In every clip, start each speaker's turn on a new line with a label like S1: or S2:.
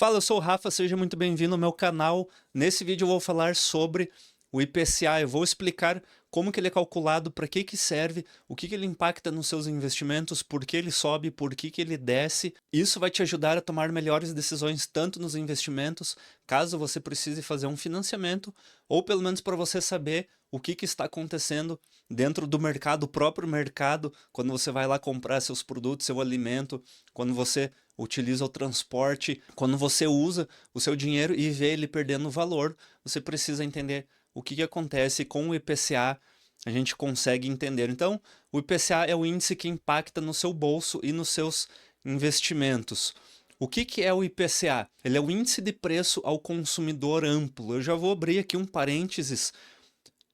S1: Fala, eu sou o Rafa, seja muito bem-vindo ao meu canal. Nesse vídeo eu vou falar sobre o IPCA, eu vou explicar como que ele é calculado, para que serve, o que ele impacta nos seus investimentos, por que ele sobe, por que ele desce. Isso vai te ajudar a tomar melhores decisões tanto nos investimentos, caso você precise fazer um financiamento, ou pelo menos para você saber o que está acontecendo dentro do mercado, o próprio mercado, quando você vai lá comprar seus produtos, seu alimento, quando você utiliza o transporte, quando você usa o seu dinheiro e vê ele perdendo valor, você precisa entender o que acontece com o IPCA. A gente consegue entender. Então, o IPCA é o índice que impacta no seu bolso e nos seus investimentos. O que é o IPCA? Ele é o índice de preço ao consumidor amplo. Eu já vou abrir aqui um parênteses.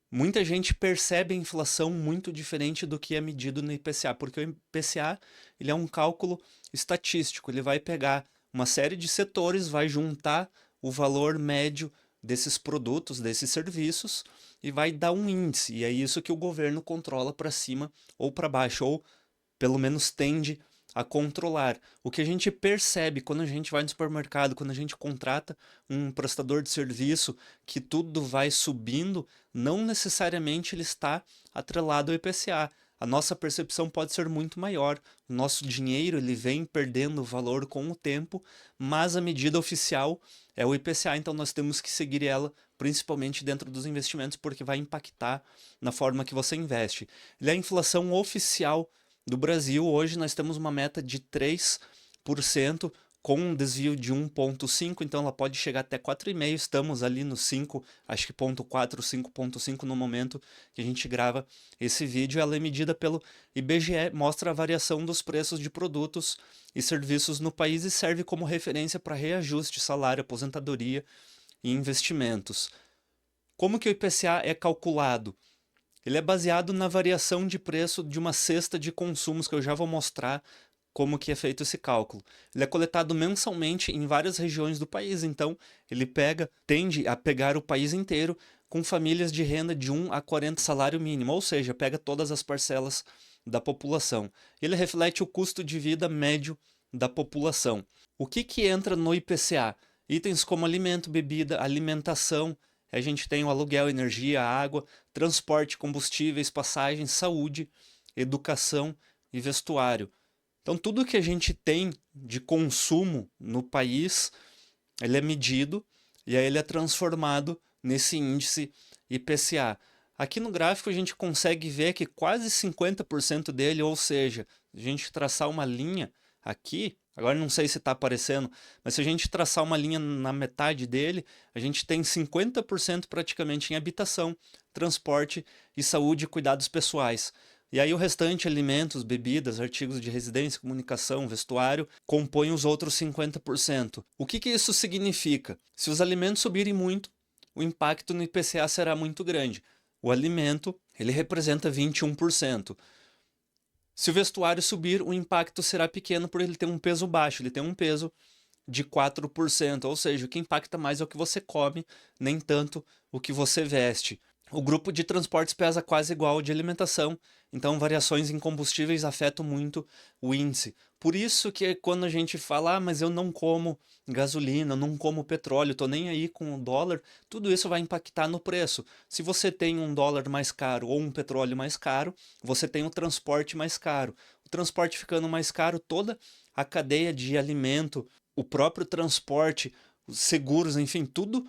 S1: Muita gente percebe a inflação muito diferente do que é medido no IPCA, porque o IPCA ele é um cálculo estatístico, ele vai pegar uma série de setores, vai juntar o valor médio desses produtos, desses serviços, e vai dar um índice, e é isso que o governo controla para cima ou para baixo, ou pelo menos tende a controlar. O que a gente percebe quando a gente vai no supermercado, quando a gente contrata um prestador de serviço, que tudo vai subindo, não necessariamente ele está atrelado ao IPCA. A nossa percepção pode ser muito maior. O nosso dinheiro ele vem perdendo valor com o tempo, mas a medida oficial é o IPCA, então nós temos que seguir ela, principalmente dentro dos investimentos, porque vai impactar na forma que você investe. Ele é a inflação oficial do Brasil. Hoje nós temos uma meta de 3%, com um desvio de 1,5, então ela pode chegar até 4,5, estamos ali no 5, acho que 0,4, 5,5 no momento que a gente grava esse vídeo. Ela é medida pelo IBGE, mostra a variação dos preços de produtos e serviços no país e serve como referência para reajuste, salário, aposentadoria e investimentos. Como que o IPCA é calculado? Ele é baseado na variação de preço de uma cesta de consumos, que eu já vou mostrar como que é feito esse cálculo. Ele é coletado mensalmente em várias regiões do país, então ele tende a pegar o país inteiro com famílias de renda de 1 a 40 salário mínimo, ou seja, pega todas as parcelas da população. Ele reflete o custo de vida médio da população. O que entra no IPCA? Itens como alimento, bebida, alimentação. A gente tem o aluguel, energia, água, transporte, combustíveis, passagens, saúde, educação e vestuário. Então, tudo que a gente tem de consumo no país, ele é medido e aí ele é transformado nesse índice IPCA. Aqui no gráfico a gente consegue ver que quase 50% dele, ou seja, a gente traçar uma linha aqui, agora não sei se está aparecendo, mas se a gente traçar uma linha na metade dele, a gente tem 50% praticamente em habitação, transporte e saúde e cuidados pessoais. E aí o restante, alimentos, bebidas, artigos de residência, comunicação, vestuário, compõem os outros 50%. O que isso significa? Se os alimentos subirem muito, o impacto no IPCA será muito grande. O alimento, ele representa 21%. Se o vestuário subir, o impacto será pequeno por ele ter um peso baixo, ele tem um peso de 4%, ou seja, o que impacta mais é o que você come, nem tanto o que você veste. O grupo de transportes pesa quase igual ao de alimentação, então variações em combustíveis afetam muito o índice. Por isso que quando a gente fala, mas eu não como gasolina, não como petróleo, tô nem aí com o dólar, tudo isso vai impactar no preço. Se você tem um dólar mais caro ou um petróleo mais caro, você tem o transporte mais caro. O transporte ficando mais caro, toda a cadeia de alimento, o próprio transporte, os seguros, enfim, tudo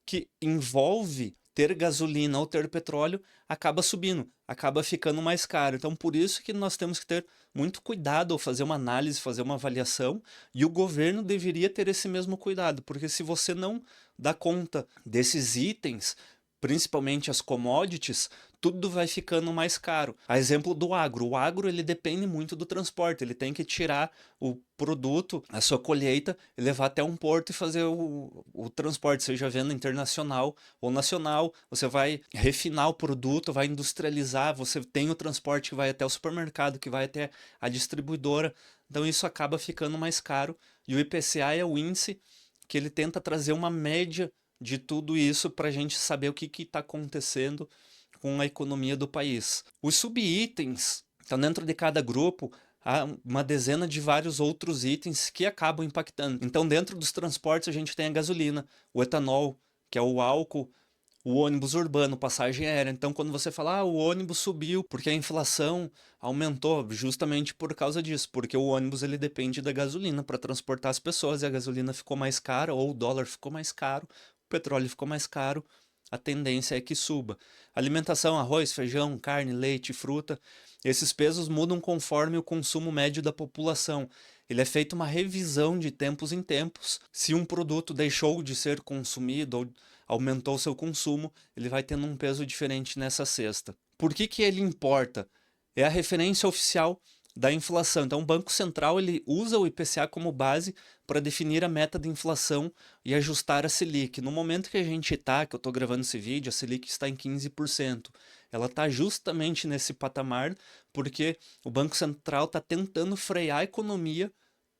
S1: que envolve ter gasolina ou ter petróleo acaba subindo, acaba ficando mais caro. Então, por isso que nós temos que ter muito cuidado ao fazer uma análise, fazer uma avaliação, e o governo deveria ter esse mesmo cuidado, porque se você não dá conta desses itens, principalmente as commodities, tudo vai ficando mais caro. A exemplo do agro. O agro ele depende muito do transporte. Ele tem que tirar o produto, a sua colheita, e levar até um porto e fazer o transporte, seja venda internacional ou nacional. Você vai refinar o produto, vai industrializar, você tem o transporte que vai até o supermercado, que vai até a distribuidora. Então isso acaba ficando mais caro. E o IPCA é o índice que ele tenta trazer uma média de tudo isso para a gente saber o que está acontecendo com a economia do país. Os subitens, então dentro de cada grupo, há uma dezena de vários outros itens que acabam impactando. Então, dentro dos transportes, a gente tem a gasolina, o etanol, que é o álcool, o ônibus urbano, passagem aérea. Então, quando você fala, o ônibus subiu porque a inflação aumentou, justamente por causa disso, porque o ônibus ele depende da gasolina para transportar as pessoas e a gasolina ficou mais cara, ou o dólar ficou mais caro, o petróleo ficou mais caro, a tendência é que suba. Alimentação, arroz, feijão, carne, leite, fruta, esses pesos mudam conforme o consumo médio da população. Ele é feito uma revisão de tempos em tempos. Se um produto deixou de ser consumido ou aumentou seu consumo, ele vai tendo um peso diferente nessa cesta. Por que que ele importa? É a referência oficial da inflação. Então, o Banco Central ele usa o IPCA como base para definir a meta de inflação e ajustar a Selic. No momento que a gente está, que eu estou gravando esse vídeo, a Selic está em 15%. Ela está justamente nesse patamar porque o Banco Central está tentando frear a economia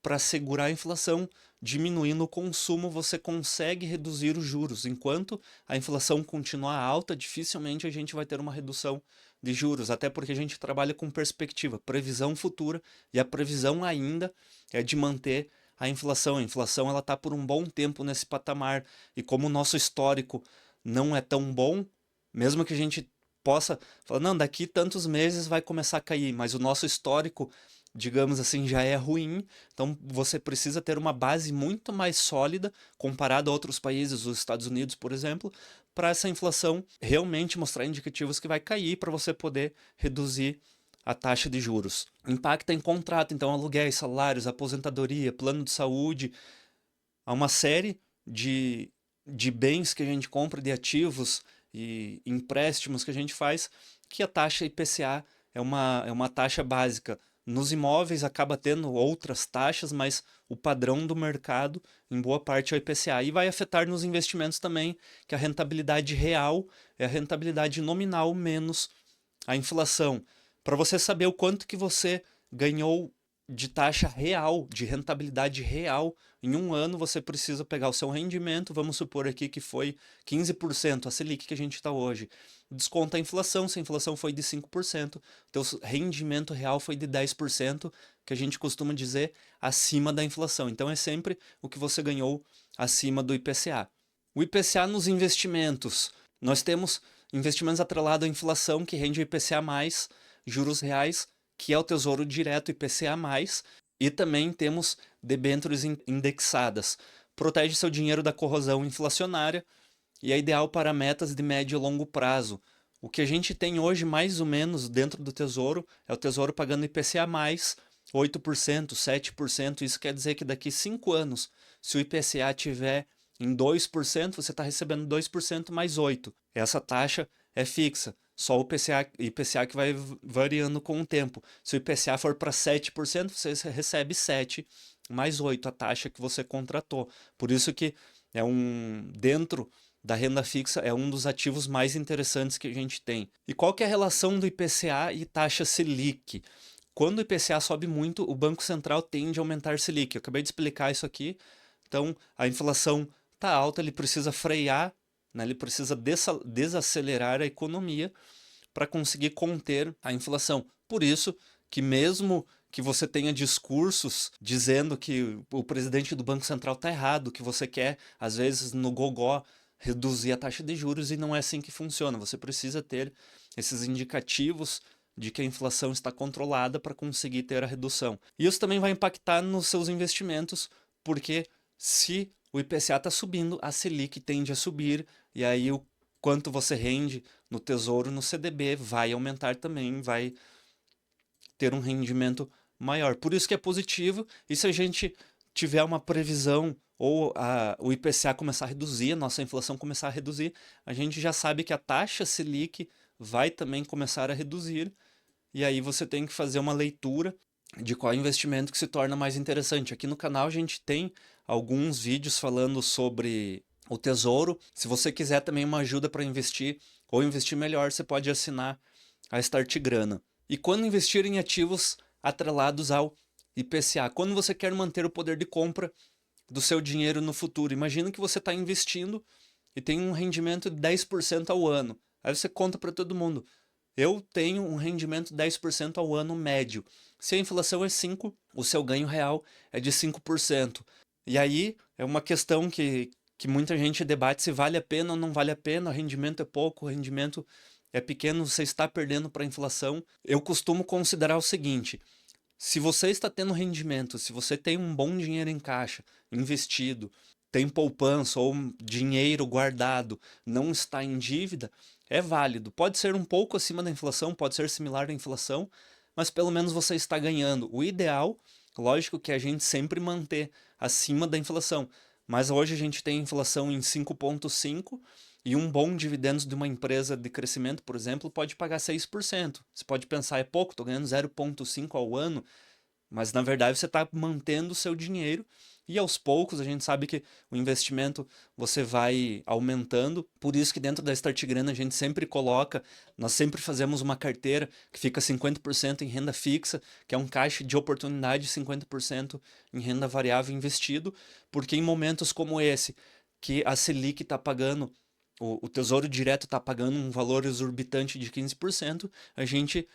S1: para segurar a inflação. Diminuindo o consumo, você consegue reduzir os juros. Enquanto a inflação continuar alta, dificilmente a gente vai ter uma redução de juros, até porque a gente trabalha com perspectiva, previsão futura, e a previsão ainda é de manter a inflação. A inflação ela está por um bom tempo nesse patamar, e como o nosso histórico não é tão bom, mesmo que a gente possa falar, não, daqui tantos meses vai começar a cair, mas o nosso histórico, digamos assim, já é ruim, então você precisa ter uma base muito mais sólida comparado a outros países, os Estados Unidos, por exemplo, para essa inflação realmente mostrar indicativos que vai cair para você poder reduzir a taxa de juros. Impacta em contrato, então aluguéis, salários, aposentadoria, plano de saúde, há uma série de bens que a gente compra, de ativos e empréstimos que a gente faz, que a taxa IPCA é uma taxa básica. Nos imóveis acaba tendo outras taxas, mas o padrão do mercado, em boa parte, é o IPCA. E vai afetar nos investimentos também, que a rentabilidade real é a rentabilidade nominal menos a inflação. Para você saber o quanto que você ganhou de taxa real, de rentabilidade real, em um ano você precisa pegar o seu rendimento, vamos supor aqui que foi 15%, a Selic que a gente está hoje. Desconta a inflação, se a inflação foi de 5%, teu rendimento real foi de 10%, que a gente costuma dizer acima da inflação. Então é sempre o que você ganhou acima do IPCA. O IPCA nos investimentos. Nós temos investimentos atrelados à inflação que rende o IPCA+, juros reais, que é o Tesouro Direto IPCA+, e também temos debêntures indexadas. Protege seu dinheiro da corrosão inflacionária e é ideal para metas de médio e longo prazo. O que a gente tem hoje, mais ou menos, dentro do Tesouro, é o Tesouro pagando IPCA+, 8%, 7%. Isso quer dizer que daqui 5 anos, se o IPCA tiver em 2%, você está recebendo 2% mais 8%. Essa taxa é fixa. Só o IPCA que vai variando com o tempo. Se o IPCA for para 7%, você recebe 7 mais 8, a taxa que você contratou. Por isso que dentro da renda fixa, é um dos ativos mais interessantes que a gente tem. E qual que é a relação do IPCA e taxa Selic? Quando o IPCA sobe muito, o Banco Central tende a aumentar Selic. Eu acabei de explicar isso aqui. Então, a inflação está alta, ele precisa frear, né? Ele precisa desacelerar a economia para conseguir conter a inflação. Por isso que mesmo que você tenha discursos dizendo que o presidente do Banco Central está errado, que você quer, às vezes, no gogó, reduzir a taxa de juros, e não é assim que funciona. Você precisa ter esses indicativos de que a inflação está controlada para conseguir ter a redução. E isso também vai impactar nos seus investimentos, porque se o IPCA está subindo, a Selic tende a subir, e aí o quanto você rende no Tesouro, no CDB, vai aumentar também, vai ter um rendimento maior. Por isso que é positivo, e se a gente tiver uma previsão ou o IPCA começar a reduzir, a nossa inflação começar a reduzir, a gente já sabe que a taxa Selic vai também começar a reduzir, e aí você tem que fazer uma leitura de qual investimento que se torna mais interessante. Aqui no canal a gente tem alguns vídeos falando sobre o Tesouro. Se você quiser também uma ajuda para investir ou investir melhor, você pode assinar a Start Grana. E quando investir em ativos atrelados ao IPCA? Quando você quer manter o poder de compra do seu dinheiro no futuro. Imagina que você está investindo e tem um rendimento de 10% ao ano. Aí você conta para todo mundo. Eu tenho um rendimento de 10% ao ano médio. Se a inflação é 5, o seu ganho real é de 5%. E aí é uma questão que muita gente debate se vale a pena ou não vale a pena, o rendimento é pouco, o rendimento é pequeno, você está perdendo para a inflação. Eu costumo considerar o seguinte: se você está tendo rendimento, se você tem um bom dinheiro em caixa, investido, tem poupança ou dinheiro guardado, não está em dívida, é válido. Pode ser um pouco acima da inflação, pode ser similar à inflação, mas pelo menos você está ganhando. O ideal, lógico, que é a gente sempre manter acima da inflação. Mas hoje a gente tem inflação em 5,5 e um bom dividendo de uma empresa de crescimento, por exemplo, pode pagar 6%. Você pode pensar, é pouco, estou ganhando 0,5 ao ano, mas na verdade você está mantendo o seu dinheiro e aos poucos a gente sabe que o investimento você vai aumentando. Por isso que dentro da Start Grana a gente sempre coloca, nós sempre fazemos uma carteira que fica 50% em renda fixa, que é um caixa de oportunidade, 50% em renda variável investido, porque em momentos como esse, que a Selic está pagando, o Tesouro Direto está pagando um valor exorbitante de 15%, a gente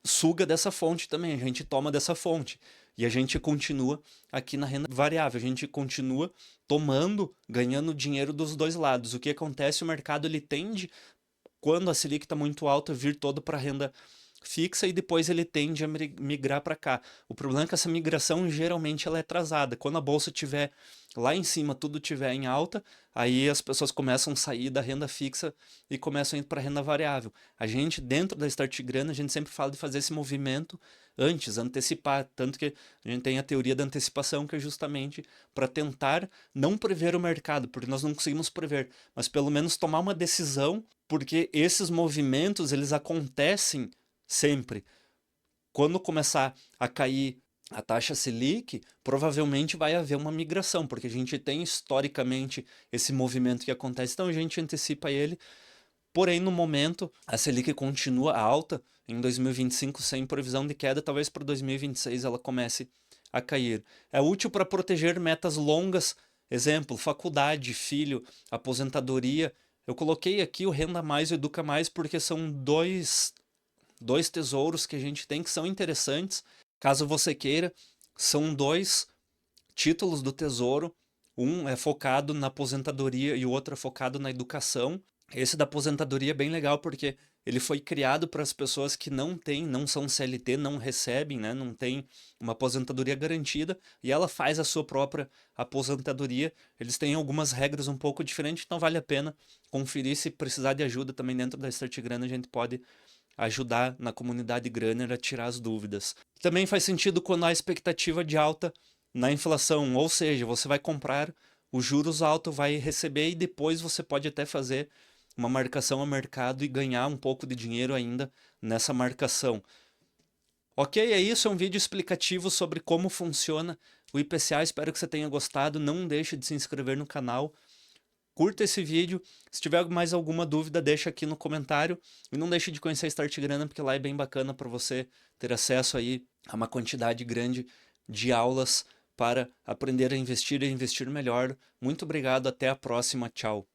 S1: suga dessa fonte também, a gente toma dessa fonte. E a gente continua aqui na renda variável, a gente continua tomando, ganhando dinheiro dos dois lados. O que acontece? O mercado ele tende, quando a Selic está muito alta, vir todo para a renda fixa e depois ele tende a migrar para cá. O problema é que essa migração geralmente ela é atrasada. Quando a bolsa estiver lá em cima, tudo estiver em alta, aí as pessoas começam a sair da renda fixa e começam a ir para a renda variável. A gente, dentro da Start Grana, a gente sempre fala de fazer esse movimento antes, antecipar. Tanto que a gente tem a teoria da antecipação, que é justamente para tentar não prever o mercado, porque nós não conseguimos prever, mas pelo menos tomar uma decisão, porque esses movimentos eles acontecem sempre. Quando começar a cair a taxa Selic, provavelmente vai haver uma migração, porque a gente tem historicamente esse movimento que acontece, então a gente antecipa ele. Porém, no momento, a Selic continua alta em 2025 sem previsão de queda, talvez para 2026 ela comece a cair. É útil para proteger metas longas, exemplo, faculdade, filho, aposentadoria. Eu coloquei aqui o Renda Mais e o Educa Mais porque são dois tesouros que a gente tem que são interessantes. Caso você queira, são dois títulos do tesouro. Um é focado na aposentadoria e o outro é focado na educação. Esse da aposentadoria é bem legal porque ele foi criado para as pessoas que não são CLT, não recebem, né, não tem uma aposentadoria garantida e ela faz a sua própria aposentadoria. Eles têm algumas regras um pouco diferentes, então vale a pena conferir. Se precisar de ajuda também dentro da Start Grana, a gente pode ajudar na comunidade Grana a tirar as dúvidas. Também faz sentido quando há expectativa de alta na inflação, ou seja, você vai comprar os juros altos, vai receber e depois você pode até fazer uma marcação a mercado e ganhar um pouco de dinheiro ainda nessa marcação. Ok, é isso, é um vídeo explicativo sobre como funciona o IPCA, espero que você tenha gostado, não deixe de se inscrever no canal, curta esse vídeo, se tiver mais alguma dúvida deixa aqui no comentário e não deixe de conhecer a Start Grana porque lá é bem bacana para você ter acesso aí a uma quantidade grande de aulas para aprender a investir e investir melhor. Muito obrigado, até a próxima, tchau.